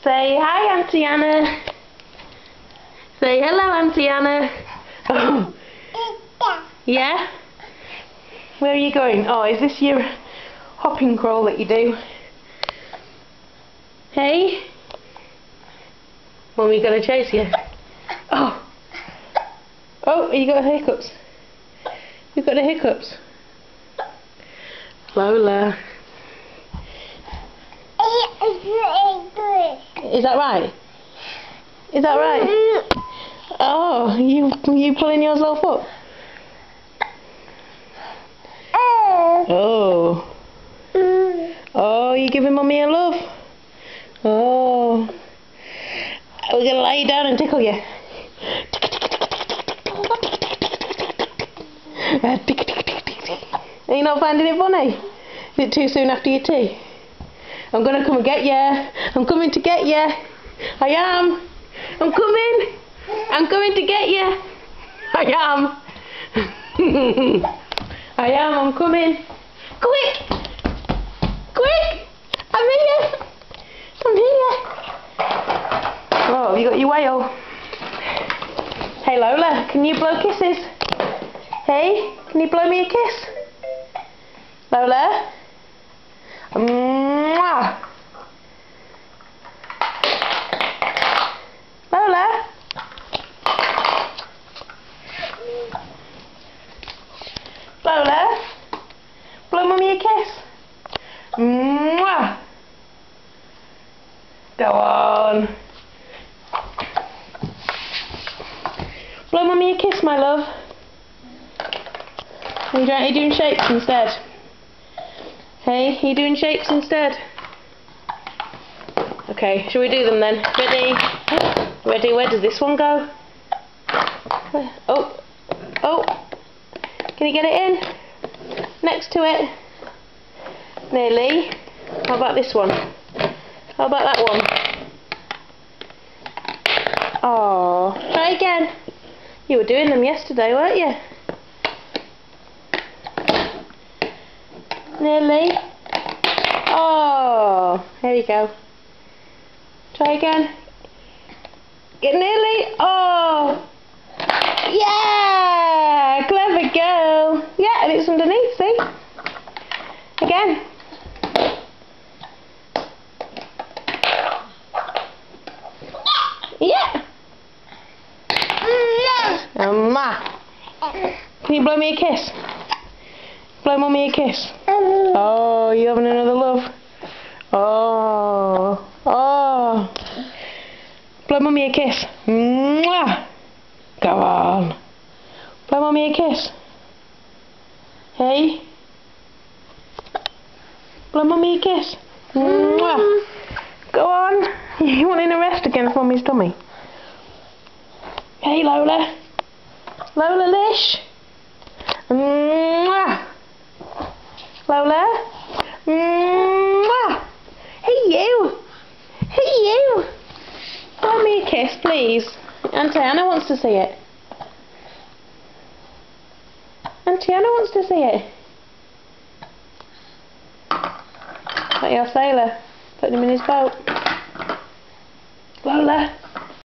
Say hi, Auntie Anna. Say hello, Auntie Anna. Oh. Yeah? Where are you going? Oh, is this your hopping crawl that you do? Hey? Mummy gonna chase you? Oh. Oh, you got hiccups. You got the hiccups. Lola. Is that right? Is that right? Oh, you pulling yourself up? Oh. Oh, you giving Mummy a love? Oh. We're gonna lay you down and tickle you. Are you not finding it funny? Is it too soon after your tea? I'm gonna come and get you. I'm coming to get you. I am. I'm coming. I'm coming to get you. I am. I am. I'm coming. Quick! Quick! I'm here. I'm here. Oh, have you got your whale? Hey Lola, can you blow kisses? Hey, can you blow me a kiss? Lola? Mwah. Lola? Lola? Blow Mummy a kiss. Mwah. Go on. Blow Mummy a kiss, my love. Are you doing shapes instead? Hey, are you doing shapes instead? Okay, shall we do them then? Ready? Ready, where does this one go? Oh, oh, can you get it in? Next to it. Nearly. How about this one? How about that one? Oh, try again. You were doing them yesterday, weren't you? Nearly. Oh, here you go. Try again. Get nearly. Oh, yeah, clever girl. Yeah, and it's underneath. See? Again. Yeah. Can you blow me a kiss? Blow Mummy a kiss. Oh, you having another love? Oh, oh. Blow Mummy a kiss. Mwah. Go on. Blow Mummy a kiss. Hey. Blow Mummy a kiss. Mwah. Go on. You wanting to rest against Mummy's tummy? Hey Lola. Lola Lish. Mwah. Lola. Mwah. Hey you. Hey you. Blow me a kiss, please. Auntie Anna wants to see it. Auntie Anna wants to see it. Like your sailor. Putting him in his boat. Lola.